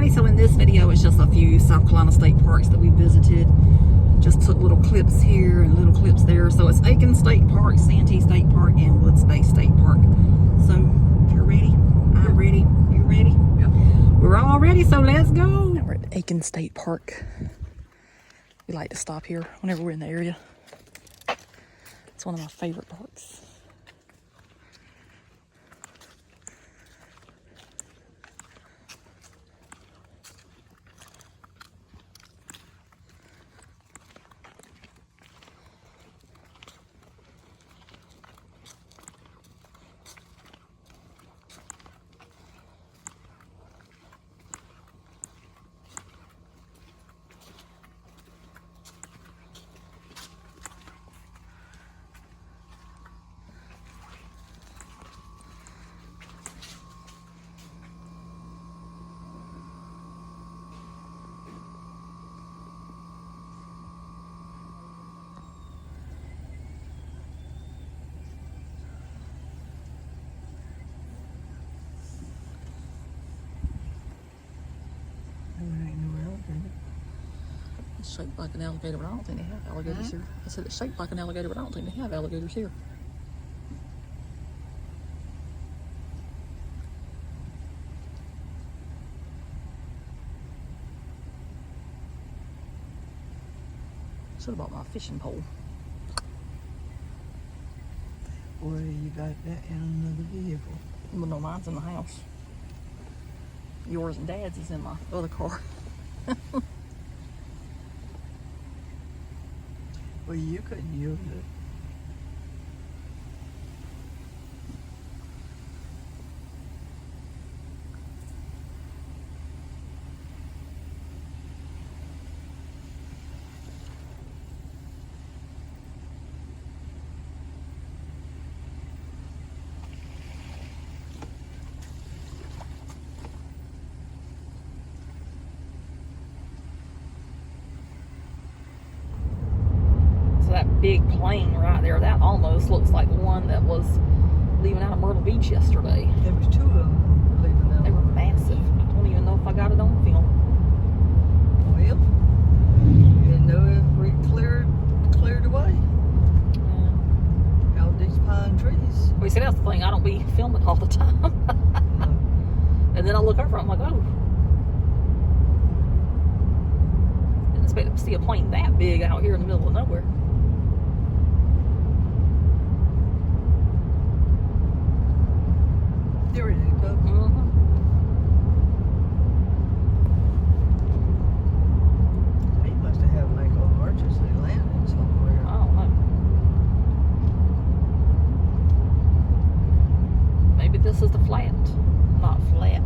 Alrighty, so in this video, it's just a few South Carolina state parks that we visited. Just took little clips here and little clips there. So it's Aiken State Park, Santee State Park, and Woods Bay State Park. So if you're ready, I'm ready. You ready? Yep. We're all ready, so let's go. Now we're at Aiken State Park. We like to stop here whenever we're in the area. It's one of my favorite parks. It's shaped like an alligator, but I don't think they have alligators here. I said it's shaped like an alligator, but I don't think they have alligators here. Should have bought my fishing pole. Well, you got that in another vehicle. Well, no, mine's in the house. Yours and Dad's is in my other car. Well, you could use it. That big plane right there, that almost looks like the one that was leaving out of Myrtle Beach yesterday. There was two of them leaving out. They were massive. I don't even know if I got it on film. Well, you didn't know if we cleared away. Out these pine trees. Well, you see, that's the thing. I don't be filming all the time. No. And then I look over, I'm like, oh. Didn't expect to see a plane that big out here in the middle of nowhere. There it is, go. He must have had like an emergency landing somewhere. I don't know. Maybe this is the flat. Not flat.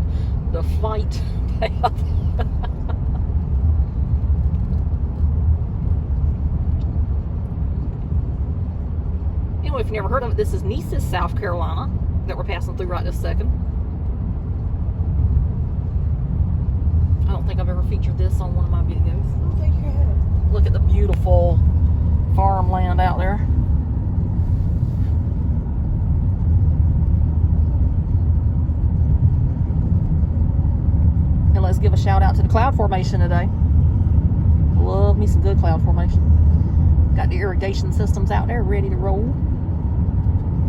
The flight path. Anyway, if you've never heard of it, this is Neesis, South Carolina, that we're passing through right this second. I don't think I've ever featured this on one of my videos. I don't think you have. Look at the beautiful farmland out there. And let's give a shout out to the cloud formation today. Love me some good cloud formation. Got the irrigation systems out there ready to roll.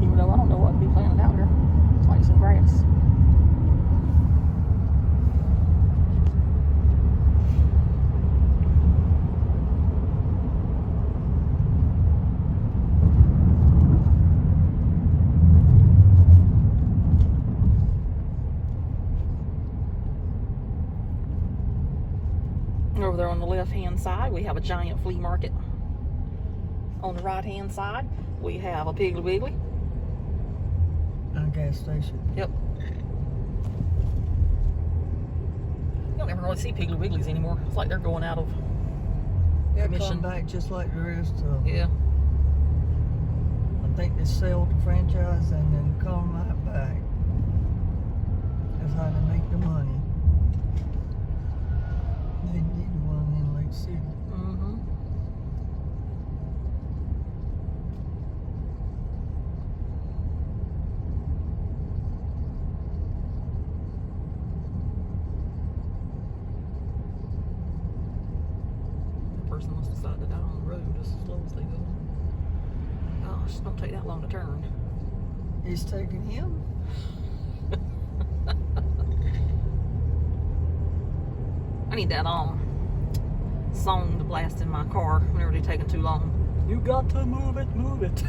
Even though I don't know what would be planted out here. It's like some grass. Over there on the left hand side, we have a giant flea market. On the right hand side, we have a Piggly Wiggly. And a gas station. Yep. You don't ever really see Piggly Wigglies anymore. It's like they're going out of commission. Come back just like the rest of them. Yeah. I think they sell the franchise and then come right back. That's how they make the money. They need one in Lake City. Mm-hmm. person must decide to die on the road just as slow as they go. Gosh, don't take that long to turn. He's taking him. I need that song to blast in my car whenever they're taking too long. You got to move it, move it.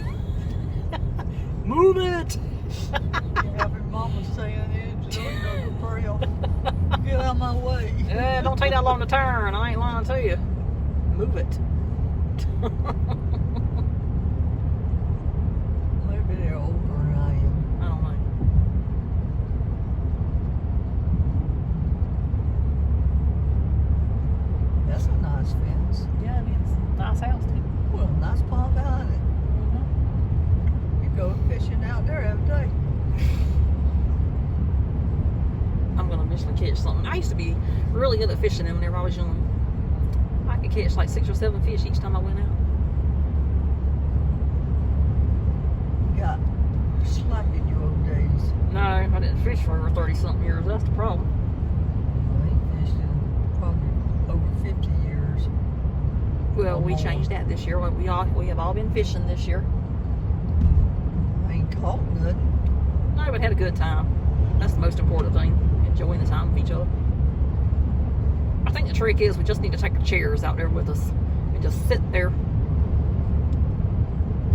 Move it! You have your mama saying it, so you know, hurry up. Get out of my way. Yeah, don't take that long to turn. I ain't lying to you. Move it. Maybe they're older than I am. I don't know. That's a nice fence. Yeah, it is. Nice house, too. Well, nice pond behind it. You go fishing out there every day. I'm gonna eventually catch something. I used to be really good at fishing them whenever I was young. I could catch like 6 or 7 fish each time I went out. Got slack in your old days. No, I didn't fish for over 30-something years. That's the problem. I ain't fished in probably over 50 years. Well, we changed that this year. We have all been fishing this year. I ain't caught nothing. No, but had a good time. That's the most important thing. Enjoying the time with each other. I think the trick is we just need to take our chairs out there with us and just sit there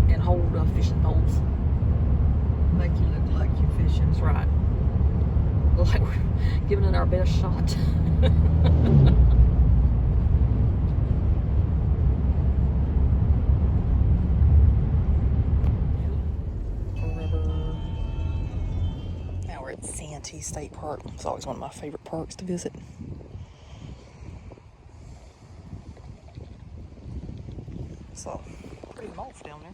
and hold fishing poles. Make you look like you're fishing. That's right. Like we're giving it our best shot. Now we're at Santee State Park. It's always one of my favorite parks to visit. So, pretty moss down there.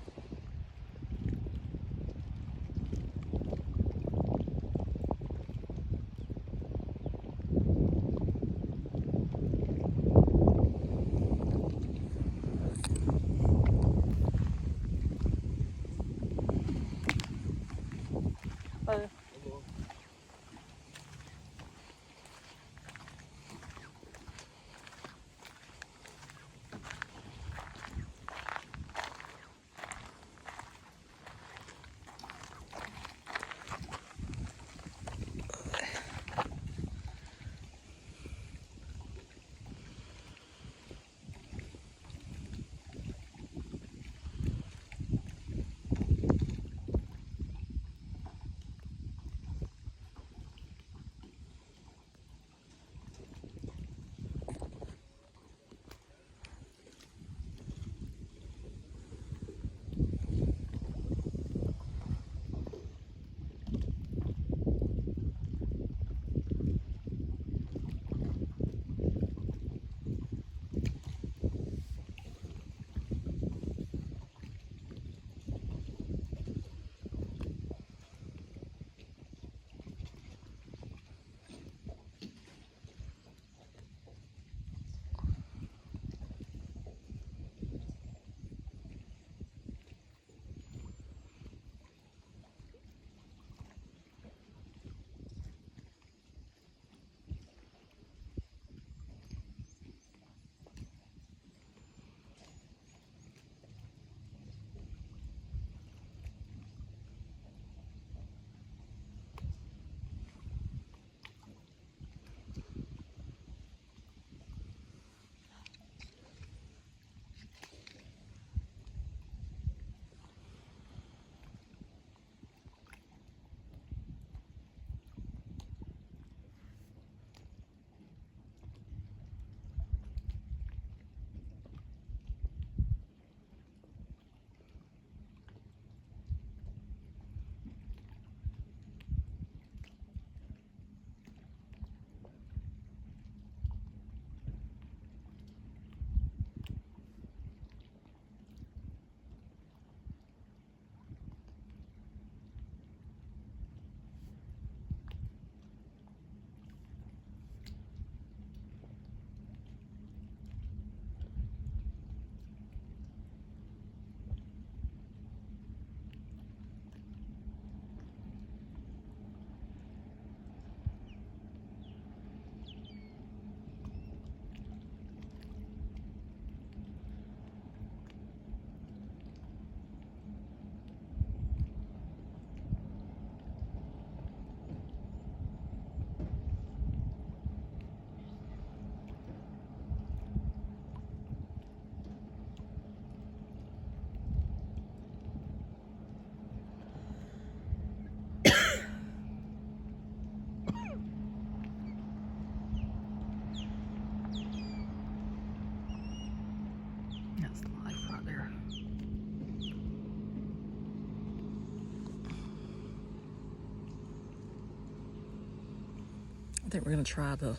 think we're going to try the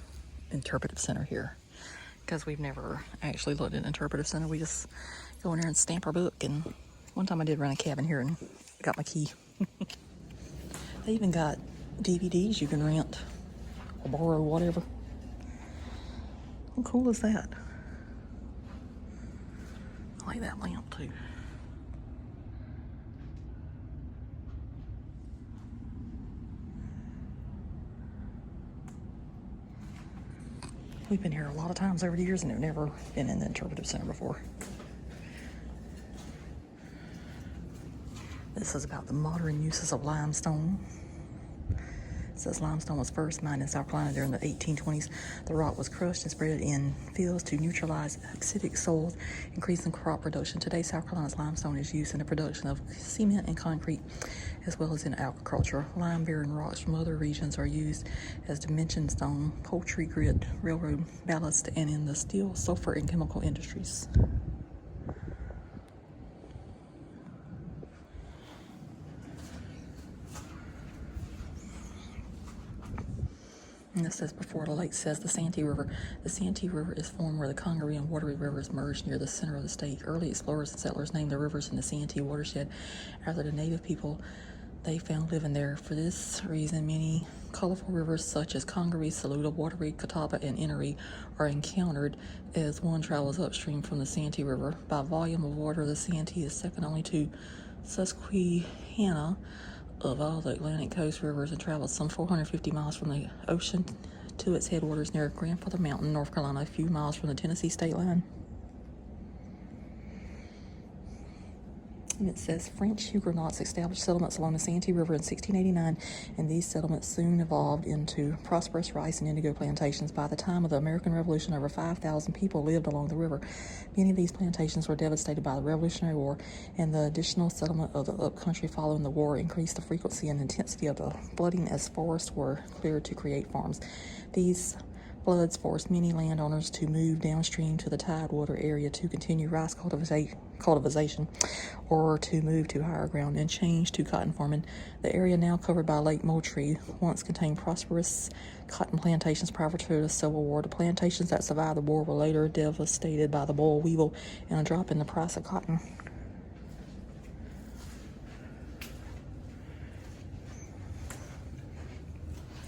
interpretive center here because we've never actually looked at an interpretive center. We just go in there and stamp our book. And one time I did rent a cabin here and got my key. They even got DVDs you can rent or borrow, whatever. How cool is that? I like that lamp too. We've been here a lot of times over the years and have never been in the interpretive center before. This is about the modern uses of limestone. It says limestone was first mined in South Carolina during the 1820s. The rock was crushed and spread in fields to neutralize acidic soils, increasing crop production. Today, South Carolina's limestone is used in the production of cement and concrete, as well as in agriculture. Lime-bearing rocks from other regions are used as dimension stone, poultry grit, railroad ballast, and in the steel, sulfur, and chemical industries. And this says before the lake says the Santee River. The Santee River is formed where the Congaree and Wateree rivers merge near the center of the state. Early explorers and settlers named the rivers in the Santee watershed after the native people they found living there. For this reason, many colorful rivers such as Congaree, Saluda, Wateree, Catawba, and Enoree are encountered as one travels upstream from the Santee River. By volume of water, the Santee is second only to Susquehanna of all the Atlantic coast rivers and travels some 450 miles from the ocean to its headwaters near Grandfather Mountain, North Carolina, a few miles from the Tennessee state line. And it says French Huguenots established settlements along the Santee River in 1689, and these settlements soon evolved into prosperous rice and indigo plantations. By the time of the American Revolution, over 5,000 people lived along the river. Many of these plantations were devastated by the Revolutionary War, and the additional settlement of the upcountry following the war increased the frequency and intensity of the flooding as forests were cleared to create farms. These floods forced many landowners to move downstream to the tidewater area to continue rice cultivation or to move to higher ground and change to cotton farming. The area now covered by Lake Moultrie once contained prosperous cotton plantations prior to the Civil War. The plantations that survived the war were later devastated by the boll weevil and a drop in the price of cotton.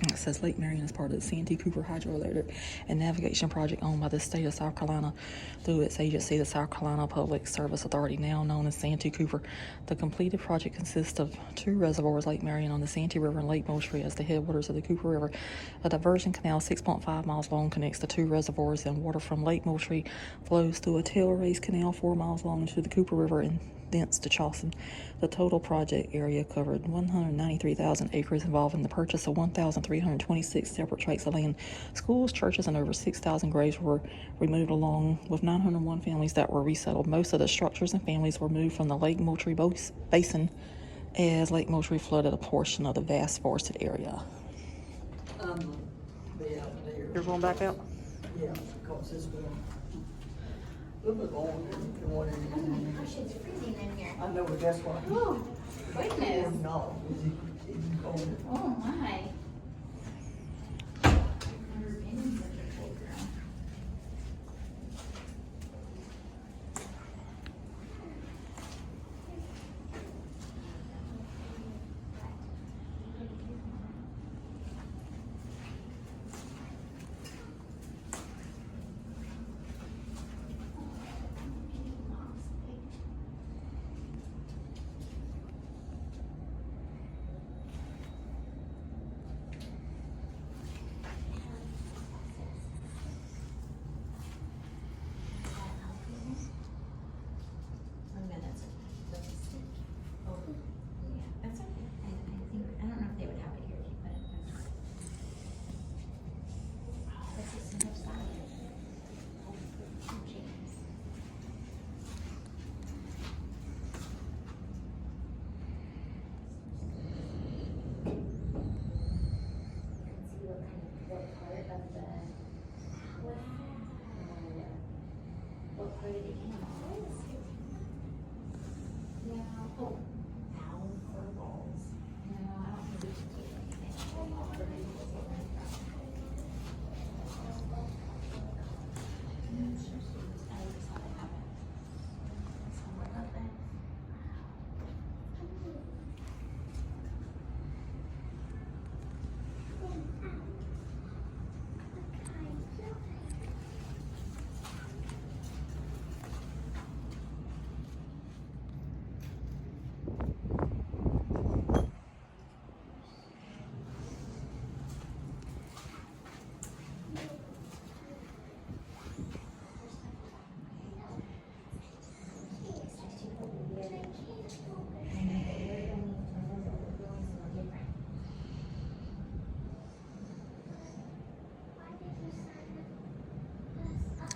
It says Lake Marion is part of the Santee Cooper Hydroelectric and Navigation Project owned by the state of South Carolina through its agency, the South Carolina Public Service Authority, now known as Santee Cooper. The completed project consists of two reservoirs, Lake Marion on the Santee River and Lake Moultrie as the headwaters of the Cooper River. A diversion canal 6.5 miles long connects the two reservoirs, and water from Lake Moultrie flows through a tail-raised canal 4 miles long into the Cooper River and thence to Charleston. The total project area covered 193,000 acres, involving the purchase of 1,326 separate tracts of land. Schools, churches, and over 6,000 graves were removed, along with 901 families that were resettled. Most of the structures and families were moved from the Lake Moultrie Basin as Lake Moultrie flooded a portion of the vast forested area. You're going back out? Yeah, because this one. Look at all the water. Oh my gosh, it's freezing in here. I know, but that's why. Oh, goodness. No, it's cold. Oh my.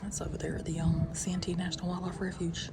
That's over there at the Santee National Wildlife Refuge.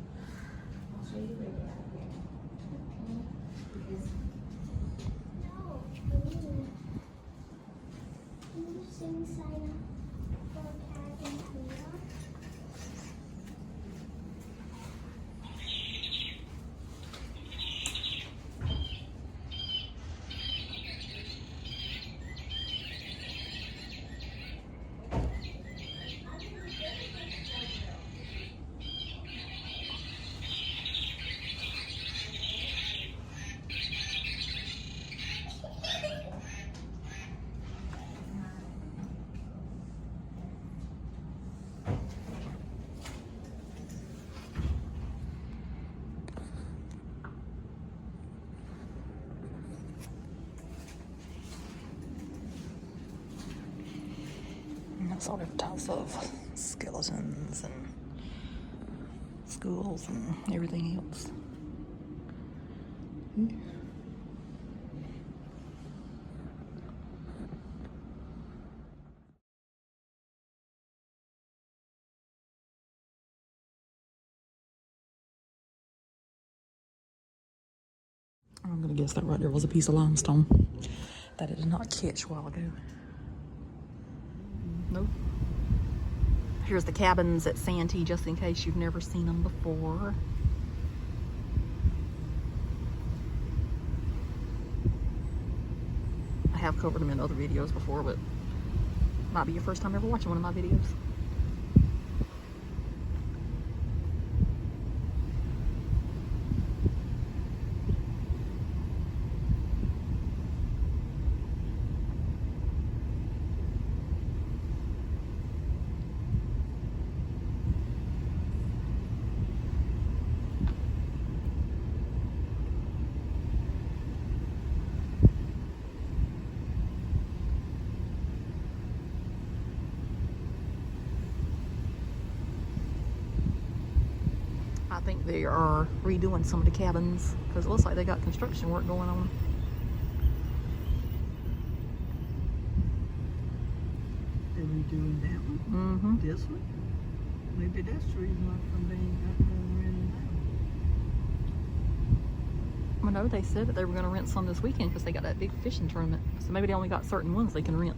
That's all different types of skeletons and skulls and everything else. I'm gonna guess that right there was a piece of limestone that it did not catch a while ago. Nope. Here's the cabins at Santee, just in case you've never seen them before. I have covered them in other videos before, but might be your first time ever watching one of my videos. I think they are redoing some of the cabins because it looks like they got construction work going on. They're redoing that one? Mm-hmm. This one? Maybe that's the reason why they ain't got none rented out. I know they said that they were going to rent some this weekend because they got that big fishing tournament. So maybe they only got certain ones they can rent.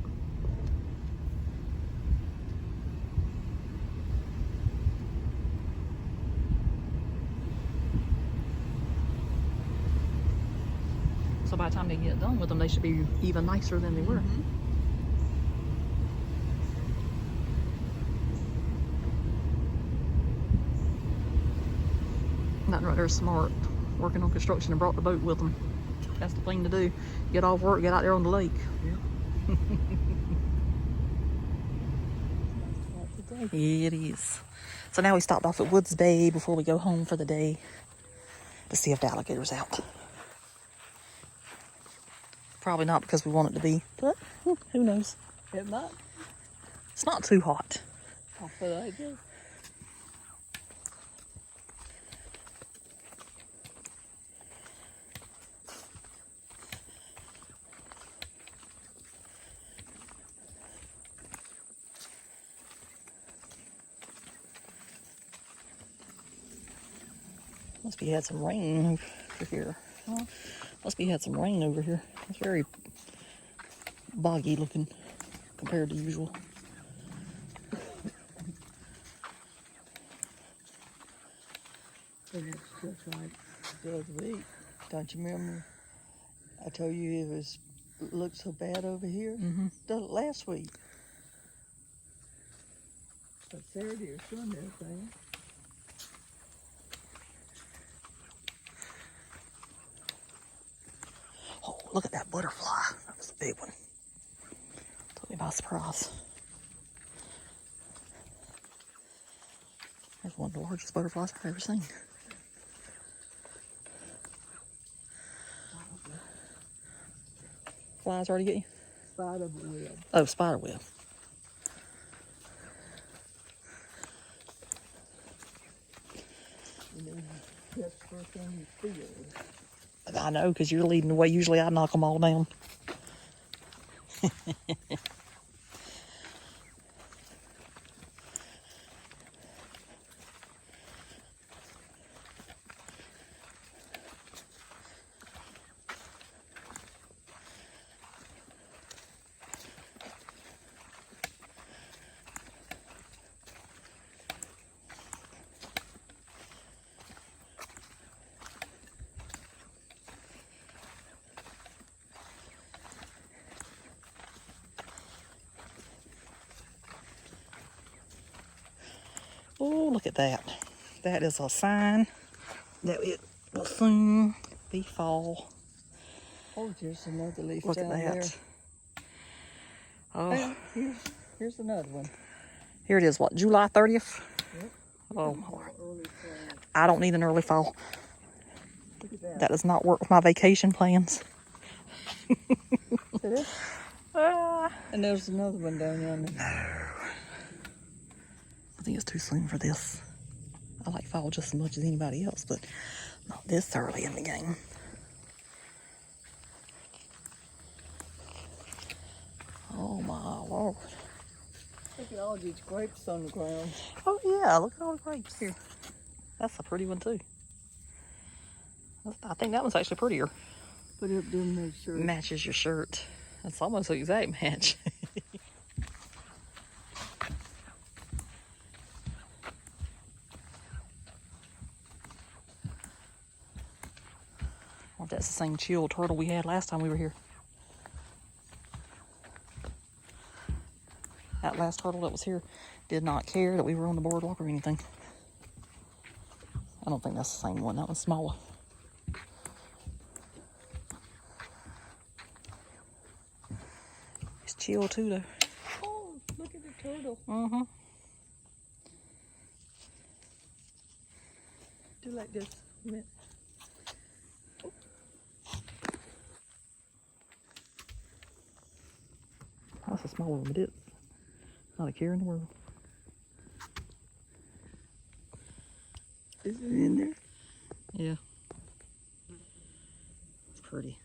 So by the time they get done with them, they should be even nicer than they were. Nothing right there smart. Working on construction and brought the boat with them. That's the thing to do. Get off work, get out there on the lake. Yeah. Yeah, it is. So now we stopped off at Woods Bay before we go home for the day to see if the alligator's out. Probably not because we want it to be, but who knows? It might. It's not too hot. I feel like this. Must be had some rain over here. Huh? Must be had some rain over here. It's very boggy looking compared to usual. But it's just like the other week. Don't you remember? I told you it looked so bad over here. The last week. But Saturday or Sunday, I think. Oh, look at that butterfly. That was a big one. Took me by surprise. That's one of the largest butterflies I've ever seen. Flies already get you? Spider web. Oh, spider web. And then that's the first thing you feel. I know, because you're leading the way. Usually I knock them all down. Oh, look at that. That is a sign that it will soon be fall. Oh, there's another leaf Look at down there. that. Oh, Hey, here's another one. here it is. What, July 30th? Yep. Oh, Look Lord. how early fall. I don't need an early fall. Look at that. That does not work with my vacation plans. See that? Ah. And there's another one down yonder. I think it's too soon for this. I like fall just as much as anybody else, but not this early in the game. Oh my Lord. Look at all these grapes on the ground. Oh yeah, look at all the grapes here. That's a pretty one too. I think that one's actually prettier. Put up them their shirt. Matches your shirt. That's almost an exact match. I wonder if that's the same chill turtle we had last time we were here. That last turtle that was here did not care that we were on the boardwalk or anything. I don't think that's the same one. That one's smaller. It's chill too, though. Oh, look at the turtle. Mm-hmm. Do like this. A minute. That's a smaller one, but it's not a care in the world. Is it in there? Yeah. It's pretty.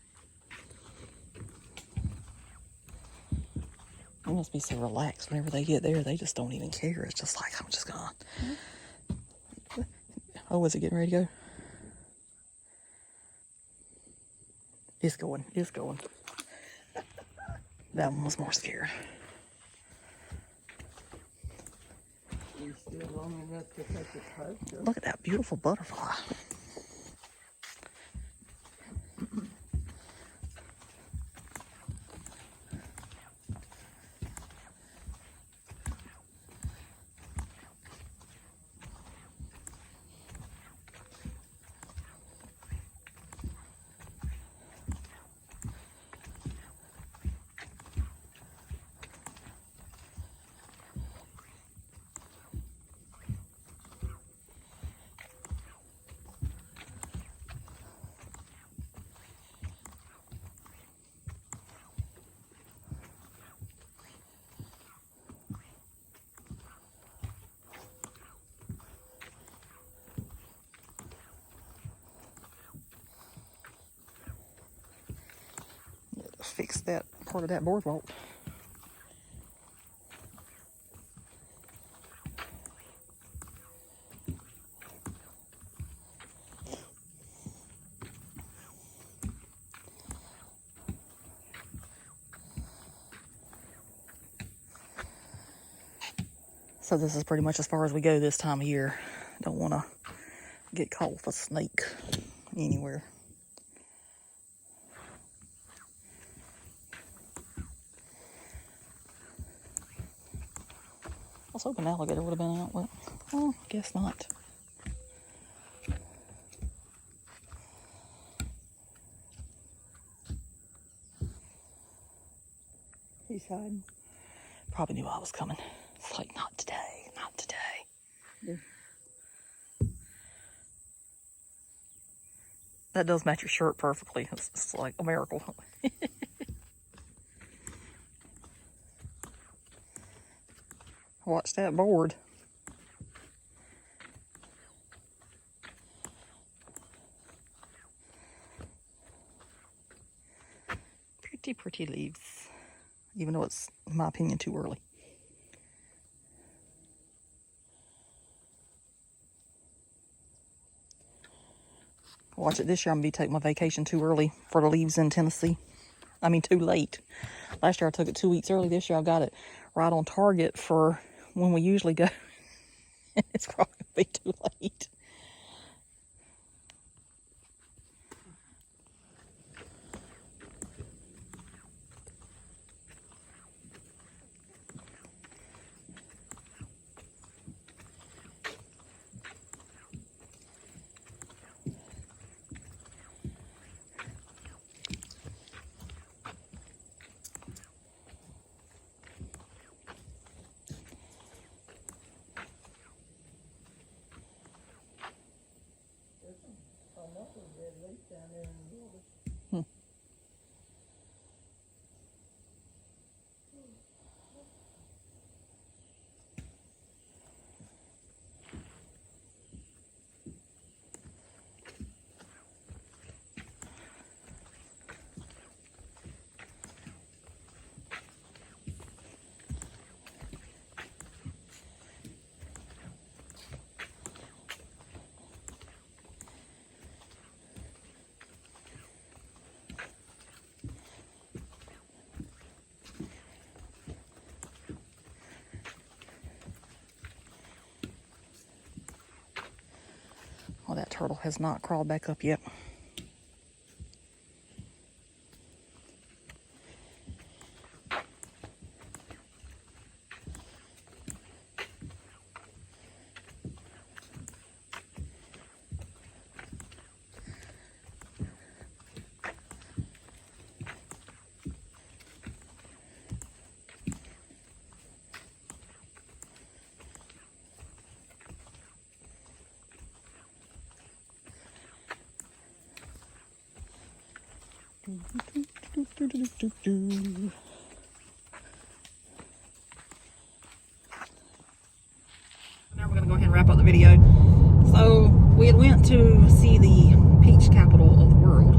They must be so relaxed whenever they get there. They just don't even care. It's just like, I'm just gone. Oh, is it getting ready to go? It's going. It's going. That one was more scared. You're still long enough to take a picture. Look at that beautiful butterfly. Fix that part of that boardwalk. So this is pretty much as far as we go this time of year. Don't want to get caught with a snake anywhere. I was hoping an alligator would have been out, but guess not. He's hiding. Probably knew I was coming. It's like, not today, not today. Yeah. That does match your shirt perfectly. It's like a miracle. Watch that board. Pretty, pretty leaves. Even though it's, in my opinion, too early. Watch it, this year I'm going to be taking my vacation too early for the leaves in Tennessee. I mean, too late. Last year I took it 2 weeks early. This year I got it right on target for when we usually go. It's probably going to be too late. Oh, that turtle has not crawled back up yet. Now we're going to go ahead and wrap up the video. So we had went to see the peach capital of the world,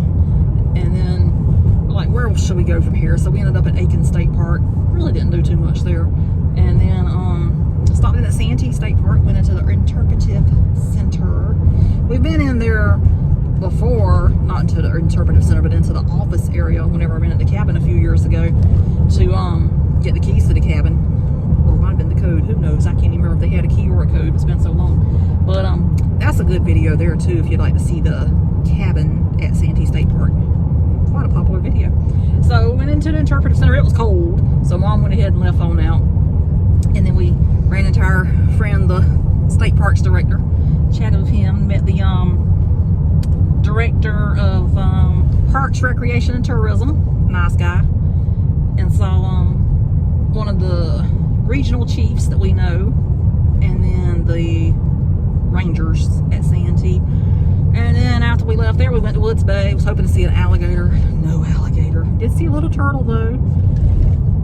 and then like, where should we go from here? So we ended up at Aiken State Park. Really didn't do too much there, and then stopped in at Santee State Park. Went into the interpretive center. We've been in there before, not into the interpretive center, but into the office area whenever I rented the cabin a few years ago to get the keys to the cabin, or it might have been the code, who knows, I can't even remember if they had a key or a code, it's been so long. But that's a good video there too if you'd like to see the cabin at Santee State Park. Quite a popular video. So we went into the interpretive center. It was cold, so Mom went ahead and left on out, and then we ran into our friend, the state parks director, chatted with him, met the director of Parks, Recreation, and Tourism, nice guy, and so one of the regional chiefs that we know, and then the rangers at Santee. And then after we left there, we went to Woods Bay. Was hoping to see an alligator. No alligator. Did see a little turtle though.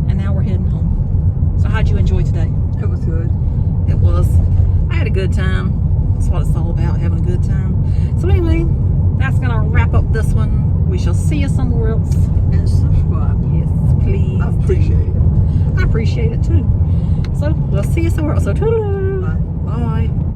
And now we're heading home. So how'd you enjoy today? It was good. It was. I had a good time. That's what it's all about, having a good time. So anyway, that's gonna wrap up this one. We shall see you somewhere else. And subscribe. Yes, please. I appreciate it. I appreciate it too. So we'll see you somewhere else. So toodaloo. Bye. Bye.